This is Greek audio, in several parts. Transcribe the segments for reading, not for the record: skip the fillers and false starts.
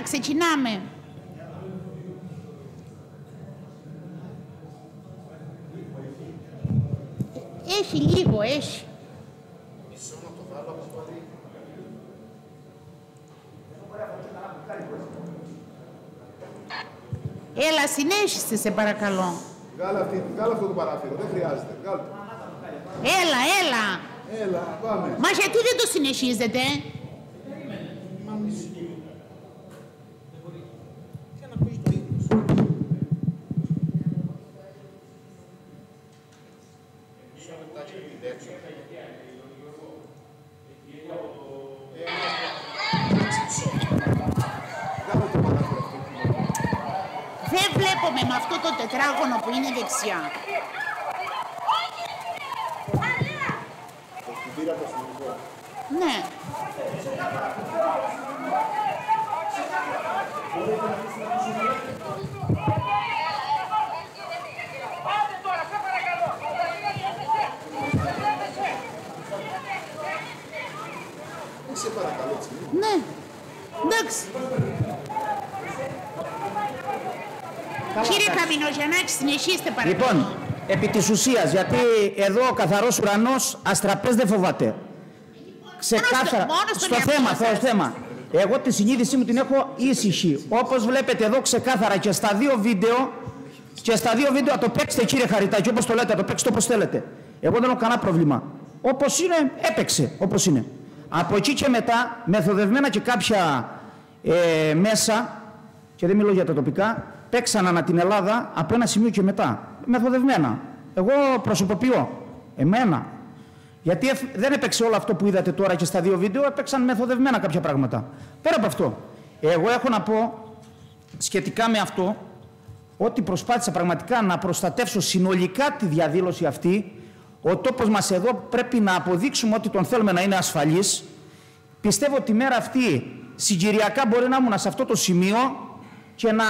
ξεκινάμε. Έχει λίγο, έχει. Έλα, συνέχιστε, σε παρακαλώ. Βγάλε αυτό το παράθυρο, δεν χρειάζεται. Έλα, έλα. Έλα, πάμε. Μα γιατί δεν το συνεχίζετε? Δεν βλέπουμε με αυτό το τετράγωνο που είναι δεξιά. Ναι. Σε παρακαλώ, ναι. Εντάξει. Κύριε Καμινογιαννάκη, συνεχίστε παρακαλώ. Λοιπόν, επί της ουσίας, γιατί εδώ ο καθαρός ουρανός αστραπές δεν φοβάται. Ξεκάθαρα, στο θέμα. Εγώ τη συνείδησή μου την έχω ήσυχη. Όπως βλέπετε εδώ ξεκάθαρα και στα δύο βίντεο, το παίξτε κύριε Χαριτάκη, όπως το λέτε, το παίξτε όπως θέλετε. Εγώ δεν έχω κανένα πρόβλημα. Όπως είναι, έπαιξε, όπως είναι. Από εκεί και μετά, μεθοδευμένα και κάποια μέσα, και δεν μιλώ για τα τοπικά, παίξαν ανά την Ελλάδα από ένα σημείο και μετά. Μεθοδευμένα. Εγώ προσωποποιώ. Εμένα. Γιατί δεν έπαιξε όλο αυτό που είδατε τώρα και στα δύο βίντεο, έπαιξαν μεθοδευμένα κάποια πράγματα. Πέρα από αυτό, εγώ έχω να πω σχετικά με αυτό ότι προσπάθησα πραγματικά να προστατεύσω συνολικά τη διαδήλωση αυτή. Ο τόπος μας εδώ πρέπει να αποδείξουμε ότι τον θέλουμε να είναι ασφαλής. Πιστεύω ότι η μέρα αυτή συγκυριακά μπορεί να ήμουν σε αυτό το σημείο και να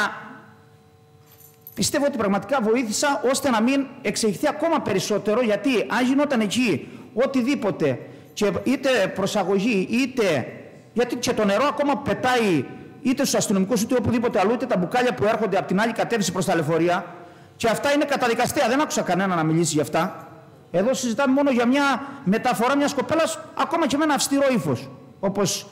πιστεύω ότι πραγματικά βοήθησα ώστε να μην εξελιχθεί ακόμα περισσότερο, γιατί αν γινόταν εκεί οτιδήποτε, και είτε προσαγωγή, είτε γιατί και το νερό ακόμα πετάει είτε στους αστυνομικούς είτε οπουδήποτε αλλού, είτε τα μπουκάλια που έρχονται από την άλλη κατεύθυνση προς τα λεωφορεία, και αυτά είναι καταδικαστέα. Δεν άκουσα κανένα να μιλήσει γι' αυτά. Εδώ συζητάμε μόνο για μια μεταφορά μιας κοπέλας, ακόμα και με ένα αυστηρό ύφος, όπως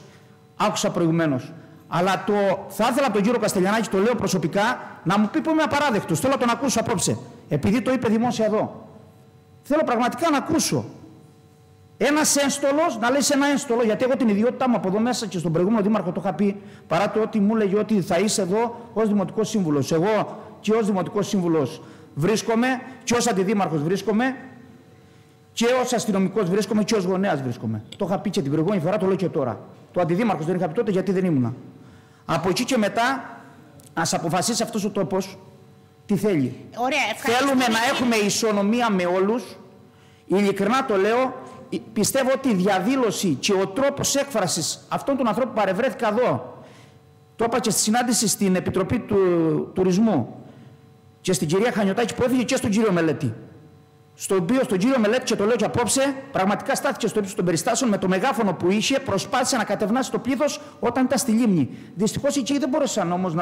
άκουσα προηγουμένως. Αλλά θα ήθελα τον κύριο Καστελιανάκη, το λέω προσωπικά, να μου πει που είμαι απαράδεκτος. Θέλω να τον ακούσω απόψε. Επειδή το είπε δημόσια εδώ. Θέλω πραγματικά να ακούσω. Ένας ένστολος να λέει σε ένα ένστολο, γιατί εγώ την ιδιότητά μου από εδώ μέσα και στον προηγούμενο δήμαρχο το είχα πει, παρά το ότι μου έλεγε ότι θα είσαι εδώ ως δημοτικός σύμβουλος. Εγώ και ως δημοτικός σύμβουλος βρίσκομαι, και ως αντιδήμαρχος βρίσκομαι, και ως αστυνομικός βρίσκομαι, και ως γονέας βρίσκομαι. Το είχα πει και την προηγούμενη φορά, το λέω και τώρα. Το αντιδήμαρχος δεν είχα πει τότε γιατί δεν ήμουνα. Από εκεί και μετά, ας αποφασίσει αυτός ο τόπος τι θέλει. Ωραία, θέλουμε να έχουμε ισονομία με όλους. Ειλικρινά το λέω. Πιστεύω ότι η διαδήλωση και ο τρόπος έκφρασης αυτών των ανθρώπων που παρευρέθηκα εδώ, το είπα και στη συνάντηση στην Επιτροπή του Τουρισμού και στην κυρία Χανιωτάκη που έφυγε, και στον κύριο Μελέτη. Στον κύριο Μελέτη, και το λέω και απόψε, πραγματικά στάθηκε στο ύψος των περιστάσεων, με το μεγάφωνο που είχε, προσπάθησε να κατευνάσει το πλήθος όταν ήταν στη λίμνη. Δυστυχώς εκεί δεν μπορούσαν όμως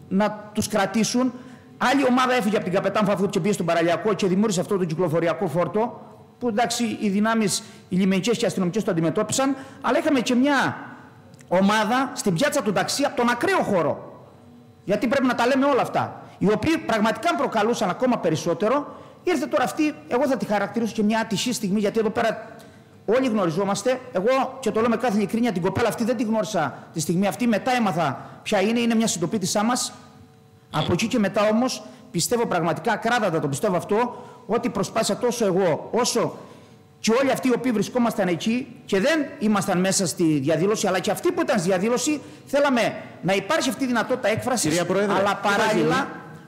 να τους κρατήσουν. Άλλη ομάδα έφυγε από την Καπετάν Φαφούτ και πήγε στον Παραλιακό και δημιούργησε αυτό το κυκλοφοριακό φόρτο, που εντάξει οι δυνάμεις, οι λιμενικές και οι αστυνομικές το αντιμετώπισαν, αλλά είχαμε και μια ομάδα στην πιάτσα του ταξί από τον ακραίο χώρο. Γιατί πρέπει να τα λέμε όλα αυτά. Οι οποίοι πραγματικά προκαλούσαν ακόμα περισσότερο. Ήρθε τώρα αυτή, εγώ θα τη χαρακτηρίσω και μια ατυχή στιγμή, γιατί εδώ πέρα όλοι γνωριζόμαστε. Εγώ, και το λέω με κάθε ειλικρίνεια, την κοπέλα αυτή δεν τη γνώρισα τη στιγμή αυτή. Μετά έμαθα ποια είναι μια συντοπίτησά μας. Από εκεί και μετά όμως πιστεύω πραγματικά, ακράδαντα το πιστεύω αυτό, ότι προσπάθησα τόσο εγώ όσο και όλοι αυτοί οι οποίοι βρισκόμασταν εκεί και δεν ήμασταν μέσα στη διαδήλωση, αλλά και αυτοί που ήταν στη διαδήλωση, θέλαμε να υπάρχει αυτή η δυνατότητα έκφρασης,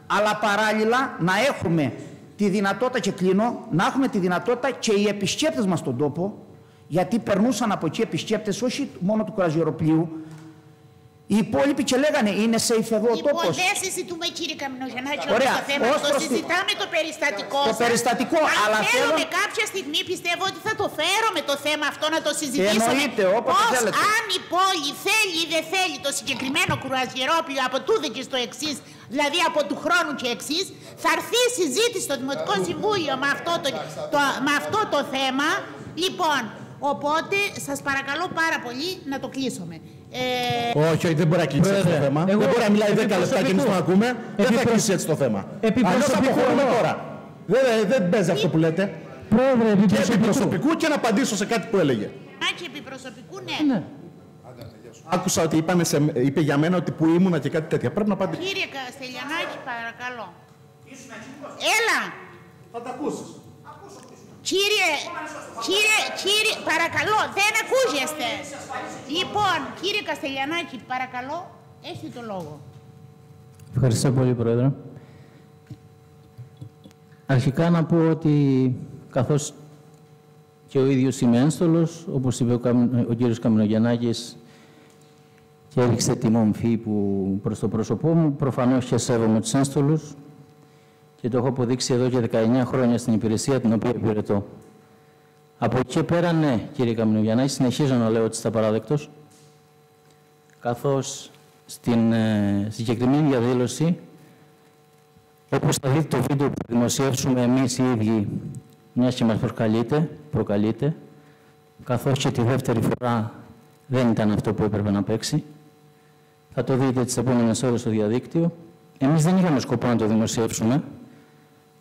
αλλά παράλληλα να έχουμε τη δυνατότητα, και κλείνω, να έχουμε τη δυνατότητα και οι επισκέπτες μας στον τόπο, γιατί περνούσαν από εκεί επισκέπτες όχι μόνο του κρουαζιεροπλοίου, Οι υπόλοιποι και λέγανε είναι safe εδώ ο Λοιπόν, τόπος. δεν συζητούμε, κύριε Καμινογιαννάκη, όλο Ωραία. το θέμα. Ως Το προς συζητάμε το περιστατικό. Το περιστατικό, αλλά θέλω θέλω- κάποια στιγμή, πιστεύω ότι θα το φέρω με το θέμα αυτό να το συζητήσουμε. Εννοείται, όποτε Πώς, θέλετε. αν η πόλη θέλει ή δεν θέλει το συγκεκριμένο κρουαζιερόπλιο από τούδε και στο εξής, δηλαδή από του χρόνου και εξής, θα έρθει η συζήτηση στο Δημοτικό Συμβούλιο με αυτό το θέμα. Λοιπόν, οπότε σας παρακαλώ πάρα πολύ να το κλείσουμε. Όχι, δεν μπορεί να κλείσει έτσι το θέμα. Δεν μπορεί να μιλάει 10 λεπτά και εμείς τον ακούμε. Δεν θα κλείσει έτσι το θέμα. Αλλιώς αποχωρούμε τώρα. Δεν παίζει αυτό που λέτε. Πρόεδρε, Και επί προσωπικού και να απαντήσω σε κάτι που έλεγε. Άκη επί προσωπικού, ναι. Άκουσα ότι είπε για μένα ότι που ήμουνα και κάτι τέτοια. Πρέπει να απαντήσω. Κύριε Καστελιανάκη, παρακαλώ. Έλα. Θα τα ακούσεις. Κύριε, παρακαλώ, δεν ακούγεστε. Λοιπόν, κύριε Καστελιανάκη, παρακαλώ, έχετε το λόγο. Ευχαριστώ πολύ, Πρόεδρε. Αρχικά να πω ότι καθώς και ο ίδιος είμαι ένστολος, όπως είπε ο κύριος Καμινογιαννάκης και έριξε τη μομφή προς το πρόσωπό μου, προφανώς και σέβομαι τους ένστολους και το έχω αποδείξει εδώ και 19 χρόνια στην υπηρεσία την οποία υπηρετώ. Από εκεί και πέρα, ναι, κύριε Καμινογιαννάκη, συνεχίζω να λέω ότι είστε απαράδεκτος, καθώς στην συγκεκριμένη διαδήλωση, όπως θα δείτε το βίντεο που θα δημοσιεύσουμε εμείς οι ίδιοι, μιας και μας προκαλείται, καθώς και τη δεύτερη φορά δεν ήταν αυτό που έπρεπε να παίξει. Θα το δείτε τις επόμενες ώρες στο διαδίκτυο. Εμείς δεν είχαμε σκοπό να το δημοσιεύσουμε.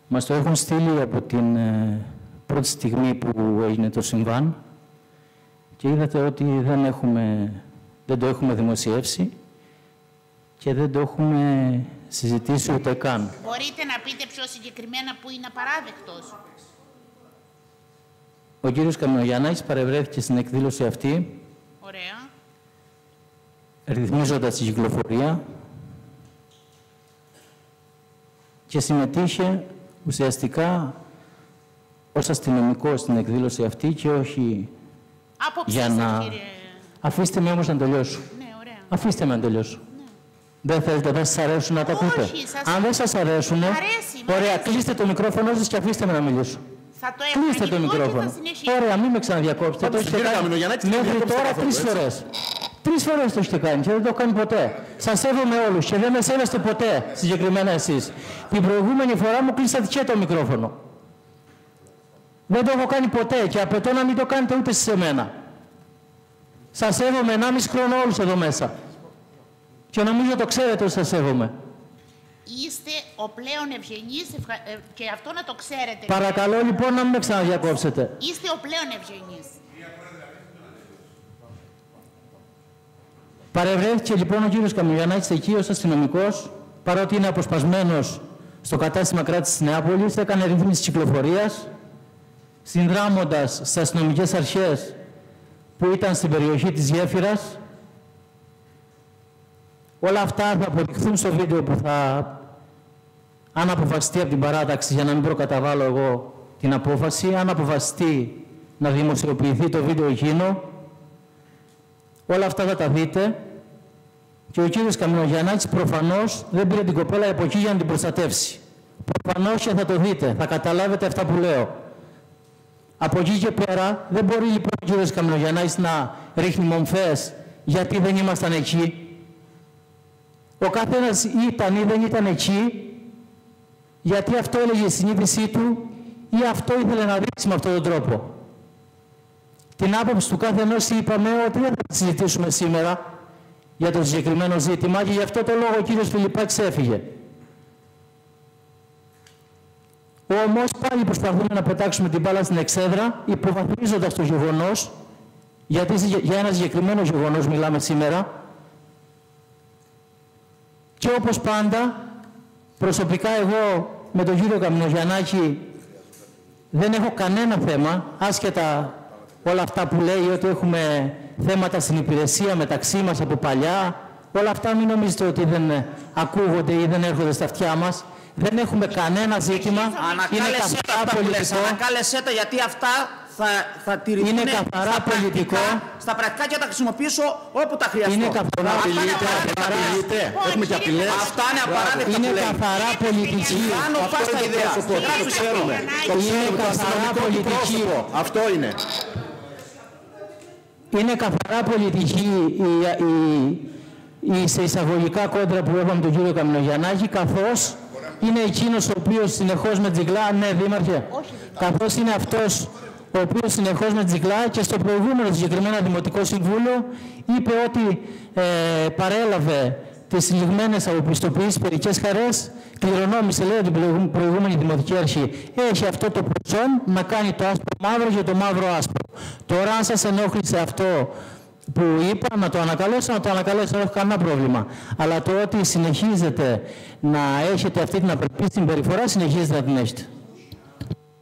Μας το έχουν στείλει από την πρώτη στιγμή που έγινε το συμβάν και είδατε ότι δεν το έχουμε δημοσιεύσει και δεν το έχουμε συζητήσει ούτε καν. Μπορείτε να πείτε πιο συγκεκριμένα που είναι απαράδεκτος. Ο κύριος Καμινογιαννάκης παρευρέθηκε στην εκδήλωση αυτή, Ωραία. ρυθμίζοντας την κυκλοφορία και συμμετείχε ουσιαστικά ως αστυνομικός στην εκδήλωση αυτή και όχι Άποψή για σας, να... κύριε. Αφήστε με όμως να τελειώσω. Ναι, ωραία. Αφήστε με να τελειώσω. Δεν θέλετε, δεν σας αρέσουν να τα Όχι, ακούτε. σας- Αν δεν σας αρέσουν, Μ' ωραία, αρέσει. κλείστε το μικρόφωνο σας και αφήστε με να μιλήσω. Θα το Κλείστε το ανοιχτό και μικρόφωνο. θα συνεχίσω. Ωραία, μην με ξαναδιακόψετε. Πάντως, Το έχετε κύριε κάνει Καμινογιαννάκη, μέχρι διακόψτε τώρα καθόλου, 3 έτσι. φορές. 3 φορές το έχετε κάνει και δεν το έχω κάνει ποτέ. Σας σέβομαι όλους και δεν με σέβεστε ποτέ, συγκεκριμένα εσείς. Την προηγούμενη φορά μου κλείσατε και το μικρόφωνο. Δεν το έχω κάνει ποτέ και απαιτώ να μην το κάνετε ούτε σε μένα. Σας σέβομαι 1,5 χρόνο όλους εδώ μέσα. Και νομίζω το ξέρετε ότι σας σέβομαι. Είστε ο πλέον ευγενής και αυτό να το ξέρετε. Παρακαλώ λοιπόν να μην με ξαναδιακόψετε. Είστε ο πλέον ευγενής. Παρευρέθηκε λοιπόν ο κύριος Καμινογιαννάκης εκεί ως αστυνομικός, παρότι είναι αποσπασμένος στο κατάστημα κράτησης της Νεάπολης, έκανε ρύθμιση κυκλοφορίας, συνδράμοντας στις αστυνομικές αρχές που ήταν στην περιοχή της Γέφυρας. Όλα αυτά θα αποδειχθούν στο βίντεο που θα, αν αποφασιστεί από την παράταξη, για να μην προκαταβάλω εγώ την απόφαση, αν αποφασιστεί να δημοσιοποιηθεί το βίντεο εκείνο, όλα αυτά θα τα δείτε και ο κύριος Καμινογιαννάκης προφανώς δεν πήρε την κοπέλα από εκεί για να την προστατεύσει. Προφανώς και θα το δείτε, θα καταλάβετε αυτά που λέω. Από εκεί και πέρα δεν μπορεί λοιπόν ο κύριος Καμινογιαννάκης να ρίχνει μομφές γιατί δεν ήμασταν εκεί. Ο καθένας ήταν ή δεν ήταν εκεί γιατί αυτό έλεγε η συνείδησή του ή αυτό ήθελε να δείξει με αυτόν τον τρόπο. Την άποψη του κάθε ενός είπαμε ότι δεν θα συζητήσουμε σήμερα για το συγκεκριμένο ζήτημα και γι' αυτό το λόγο ο κύριος Φιλιππάκης έφυγε. Όμως πάλι προσπαθούμε να πετάξουμε την μπάλα στην εξέδρα υποβαθμίζοντας το γεγονός, γιατί για ένα συγκεκριμένο γεγονός μιλάμε σήμερα, και όπως πάντα προσωπικά εγώ με τον κύριο Καμινογιαννάκη δεν έχω κανένα θέμα, άσχετα όλα αυτά που λέει ότι έχουμε θέματα στην υπηρεσία μεταξύ μας από παλιά, όλα αυτά μην νομίζετε ότι δεν ακούγονται ή δεν έρχονται στα αυτιά μας. Δεν έχουμε κανένα ζήτημα. Είναι καθαρά πολιτικό. Ανακάλεσέ τα, γιατί αυτά θα τηρηθούν Είναι καθαρά πολιτικό. Στα πρακτικά και θα τα χρησιμοποιήσω όπου τα χρειαστώ. Είναι καθαρά Απειλείτε. Έχουμε και απειλές. Αυτά είναι απαράδεκτα. Είναι καθαρά πολιτική. Κάνω φάστα ιδέα. Το ξέρουμε. Είναι καθαρά πολιτική. Αυτό είναι. Είναι καθαρά πολιτική η σε εισαγωγικά κόντρα που έχουμε τον κύριο Καμινογιαννάκη, καθώς είναι εκείνος ο οποίος συνεχώς με τζιγκλά, ναι Δήμαρχε, καθώς είναι αυτός ο οποίος συνεχώς με τζιγκλά και στο προηγούμενο συγκεκριμένα Δημοτικό Συμβούλιο είπε ότι παρέλαβε τις συλλεγμένες αποπιστοποιήσεις περικές χαρές, κληρονόμησε, λέει, την προηγούμενη Δημοτική Αρχή. Έχει αυτό το προσόν να κάνει το άσπρο μαύρο και το μαύρο άσπρο. Τώρα, αν σας ενόχλησε αυτό που είπα, να το ανακαλέσω, δεν έχω κανένα πρόβλημα. Αλλά το ότι συνεχίζετε να έχετε αυτή την απελπιστική συμπεριφορά, συνεχίζετε να την έχετε.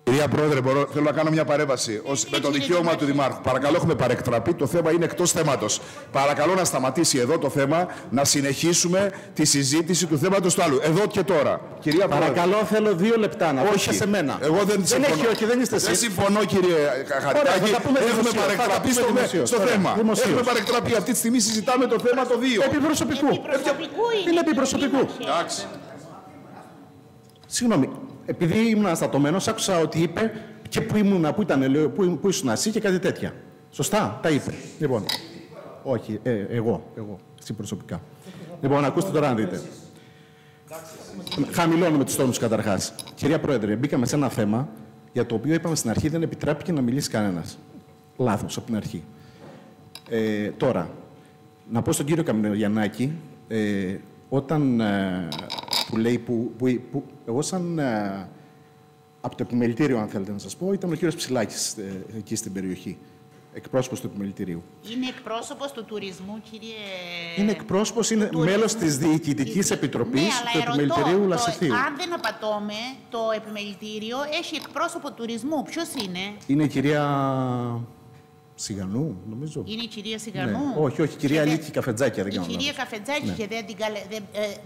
Κυρία Πρόεδρε, θέλω να κάνω μια παρέμβαση με το δικαίωμα του Δημάρχου. Παρακαλώ, έχουμε παρεκτραπεί. Το θέμα είναι εκτός θέματος. Παρακαλώ να σταματήσει εδώ το θέμα, να συνεχίσουμε τη συζήτηση του θέματος του άλλου. Εδώ και τώρα. Κυρία Πρόεδρε. Παρακαλώ, θέλω 2 λεπτά να όχι σε μένα. Εγώ δεν συμφωνώ. Έχει, όχι, δεν είστε εσείς. Δεν συμφωνώ, κύριε Χαριτάκη. Έχουμε παρεκτραπεί στο θέμα. Έχουμε παρεκτραπεί. Αυτή τη στιγμή συζητάμε το θέμα το 2. Επιπροσωπικού. Είναι επιπροσωπικού. Εντάξει. Συγγνώμη. Επειδή ήμουν αναστατωμένος, άκουσα ότι είπε και που ήμουν, που ήσουν εσύ και κάτι τέτοια. Σωστά, τα είπε. Λοιπόν, όχι, εγώ, εσύ προσωπικά. Λοιπόν, ακούστε τώρα να δείτε. Χαμηλώνουμε τους τόνους καταρχάς. Κυρία Πρόεδρε, μπήκαμε σε ένα θέμα για το οποίο είπαμε στην αρχή δεν επιτράπηκε να μιλήσει κανένας. Λάθος από την αρχή. Τώρα, να πω στον κύριο Καμινογιαννάκη, όταν που λέει εγώ σαν από το επιμελητήριο, αν θέλετε να σας πω, ήταν ο κύριος Ψηλάκης εκεί στην περιοχή, εκπρόσωπος του επιμελητηρίου. Είναι εκπρόσωπος του τουρισμού, κύριε... Είναι εκπρόσωπος, είναι μέλος της Διοικητικής Επιτροπής του Επιμελητηρίου Λασιθίου. Αν δεν απατώμε, το επιμελητήριο έχει εκπρόσωπο τουρισμού. Ποιος είναι? Είναι η κυρία... Σιγανού, νομίζω. Είναι η κυρία Σιγανού. Ναι. Όχι, κυρία Λίκη Καφετζάκη. Η κυρία Καφετζάκη, ναι. Και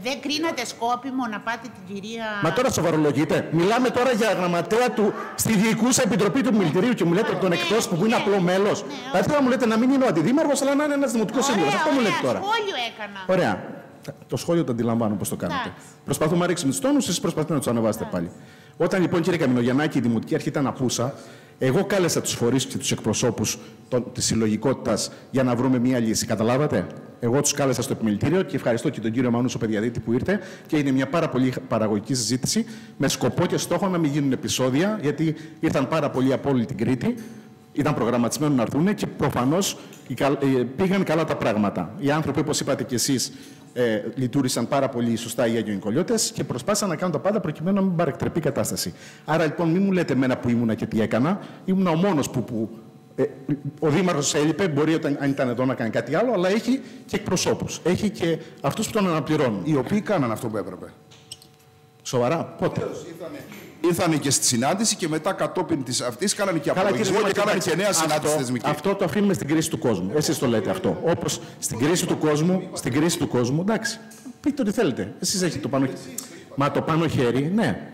δεν κρίνατε σκόπιμο να πάτε την κυρία... Μα τώρα σοβαρολογείτε. Μιλάμε τώρα για γραμματέα του στη Διοικούσα Επιτροπή του Επιμελητηρίου και μου λέτε τον εκπρόσωπο που είναι απλό μέλος. Δηλαδή τώρα μου λέτε να μην είναι ο αντιδήμαρχος, αλλά να είναι ένας δημοτικός σύμβουλος. Αυτό μου λέτε τώρα. Σχόλιο έκανα. Ωραία. Το σχόλιο το αντιλαμβάνω πώς το κάνετε. Προσπαθούμε να ρίξουμε τους τόνους, εσείς προσπαθείτε να τους ανεβάσετε πάλι. Όταν λοιπόν, κύριε Καμινογιαννάκη, η Δημοτική Αρχή ήταν απούσα, εγώ κάλεσα τους φορείς και τους εκπροσώπους της συλλογικότητας για να βρούμε μία λύση. Καταλάβατε. Εγώ τους κάλεσα στο επιμελητήριο και ευχαριστώ και τον κύριο Μανούσο Παιδιαδίτη που ήρθε και είναι μια πάρα πολύ παραγωγική συζήτηση με σκοπό και στόχο να μην γίνουν επεισόδια, γιατί ήρθαν πάρα πολλοί από όλη την Κρήτη. Ήταν προγραμματισμένο να έρθουν και προφανώς πήγαν καλά τα πράγματα. Οι άνθρωποι, όπως είπατε κι εσείς, λειτουργήσαν πάρα πολύ σωστά οι αγιοικολιώτες και προσπάθησαν να κάνουν τα πάντα προκειμένου να μην παρεκτρεπεί η κατάσταση. Άρα λοιπόν, μην μου λέτε εμένα που ήμουνα και τι έκανα. Ήμουνα ο μόνος που ο Δήμαρχος έλειπε, μπορεί αν ήταν εδώ να κάνει κάτι άλλο, αλλά έχει και εκπροσώπους. Έχει και αυτούς που τον αναπληρώνουν. Οι οποίοι κάναν αυτό που έπρεπε. Σοβαρά, πότε? Ήρθαν και στη συνάντηση και μετά κατόπιν της αυτής κάνανε και απολογισμό και κάνανε και νέα συνάντηση θεσμική. Αυτό το αφήνουμε στην κρίση του κόσμου. Εσείς το λέτε αυτό. Όπως στην κρίση του κόσμου, εντάξει. Πείτε ό,τι θέλετε. Εσείς έχετε το πάνω χέρι. Μα το πάνω χέρι, ναι.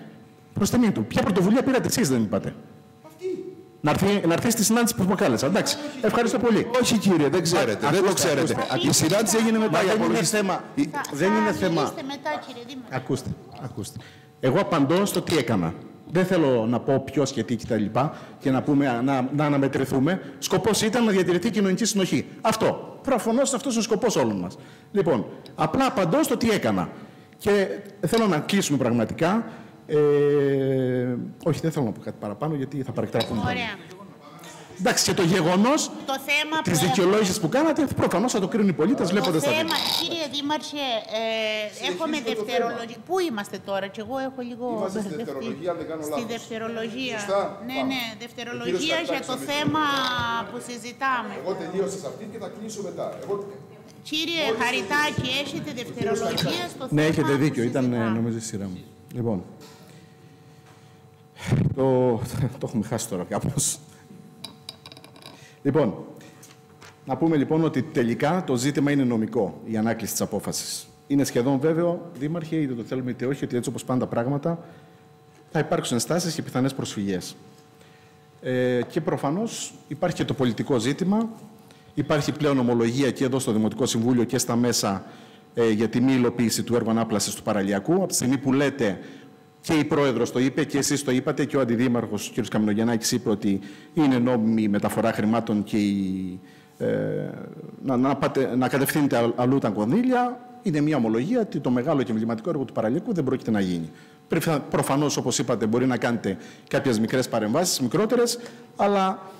Προς τιμή του. Ποια πρωτοβουλία πήρατε εσείς, δεν είπατε? Να έρθει στη συνάντηση που προκάλεσα. Εντάξει. Ευχαριστώ πολύ. Όχι, κύριε, δεν ξέρετε. Δεν το ξέρετε. Η συνάντηση έγινε μετά. Δεν είναι θέμα. Ακούστε. Εγώ απαντώ στο τι έκανα. Δεν θέλω να πω ποιος και τι κτλ. Και να πούμε να αναμετρηθούμε. Σκοπός ήταν να διατηρηθεί η κοινωνική συνοχή. Αυτό. Προφανώς αυτός είναι ο σκοπός όλων μας. Λοιπόν, απλά απαντώ στο τι έκανα. Και θέλω να κλείσουμε πραγματικά. Όχι, δεν θέλω να πω κάτι παραπάνω γιατί θα παρεκτραπούμε. Ωραία. Εντάξει, και το γεγονός της δικαιολόγησης που κάνατε, προφανώς θα το κρίνουν οι πολίτες βλέποντας τα βίντεο. Κύριε Δήμαρχε, έχουμε δευτερολογία. Πού είμαστε τώρα, και εγώ έχω λίγο. Είμαστε στη δευτερολογία, αν δεν κάνω λάθος. Στη δευτερολογία. Σωστά. Ναι, δευτερολογία για το θέμα που συζητάμε. Εγώ τελείωσα σε αυτή και θα κλείσω μετά. Κύριε Χαριτάκη, έχετε δευτερολογία στο θέμα? Ναι, έχετε δίκιο. Ήταν νομίζω η σειρά μου. Λοιπόν, το έχουμε χάσει τώρα κάπως. Λοιπόν, να πούμε λοιπόν ότι τελικά το ζήτημα είναι νομικό, η ανάκληση της απόφασης. Είναι σχεδόν βέβαιο, Δήμαρχε, είτε το θέλουμε είτε όχι, ότι έτσι όπως πάνε τα πράγματα θα υπάρξουν ενστάσεις και πιθανές προσφυγές. Και προφανώς υπάρχει και το πολιτικό ζήτημα. Υπάρχει πλέον ομολογία και εδώ στο Δημοτικό Συμβούλιο και στα μέσα για τη μη υλοποίηση του έργου ανάπλασης του παραλιακού. Από τη στιγμή που λέτε, και η Πρόεδρος το είπε και εσείς το είπατε και ο Αντιδήμαρχος κ. Καμινογιαννάκης είπε ότι είναι νόμιμη η μεταφορά χρημάτων και να κατευθύνεται αλλού τα κονδύλια, είναι μια ομολογία ότι το μεγάλο και εμβληματικό έργο του παραλιακού δεν πρόκειται να γίνει. Προφανώς, όπως είπατε, μπορεί να κάνετε κάποιες μικρές παρεμβάσεις, μικρότερες, αλλά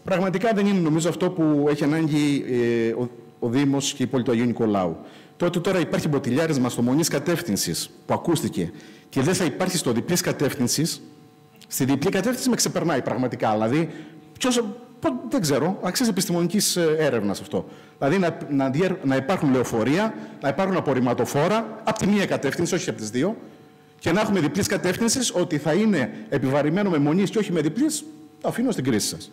πραγματικά δεν είναι νομίζω αυτό που έχει ανάγκη ο Δήμος και η πόλη του Αγίου Νικολάου. Τότε τώρα υπάρχει μποτιλιάρισμα στο μονής κατεύθυνσης που ακούστηκε και δεν θα υπάρχει στο διπλής κατεύθυνσης. Στη διπλή κατεύθυνση με ξεπερνάει πραγματικά. Δηλαδή, δεν ξέρω, αξίζει επιστημονικής έρευνας αυτό. Δηλαδή να υπάρχουν λεωφορεία, να υπάρχουν απορριμματοφόρα από τη μία κατεύθυνση, όχι από τις δύο, και να έχουμε διπλής κατεύθυνσης, ότι θα είναι επιβαρημένο με μονής και όχι με διπλής, το αφήνω στην κρίση σας.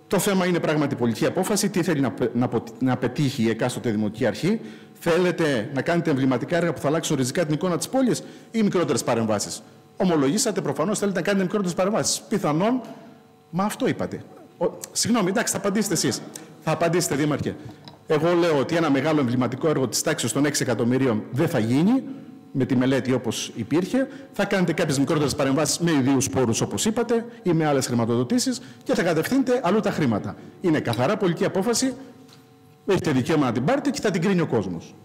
Το θέμα είναι πράγματι πολιτική απόφαση. Τι θέλει να πετύχει η εκάστοτε δημοτική αρχή. Θέλετε να κάνετε εμβληματικά έργα που θα αλλάξουν ριζικά την εικόνα της πόλης ή μικρότερες παρεμβάσεις? Ομολογήσατε προφανώς θέλετε να κάνετε μικρότερες παρεμβάσεις. Πιθανόν, μα αυτό είπατε. Συγγνώμη, εντάξει, θα απαντήσετε εσείς. Θα απαντήσετε, Δήμαρχε. Εγώ λέω ότι ένα μεγάλο εμβληματικό έργο της τάξης των 6 εκατομμυρίων δεν θα γίνει με τη μελέτη όπως υπήρχε. Θα κάνετε κάποιες μικρότερες παρεμβάσεις με ιδίους πόρους όπως είπατε ή με άλλες χρηματοδοτήσεις και θα κατευθύνετε αλλού τα χρήματα. Είναι καθαρά πολιτική απόφαση. Έχετε δικαίωμα να την πάρετε και θα την κρίνει ο κόσμος.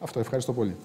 Αυτό, ευχαριστώ πολύ.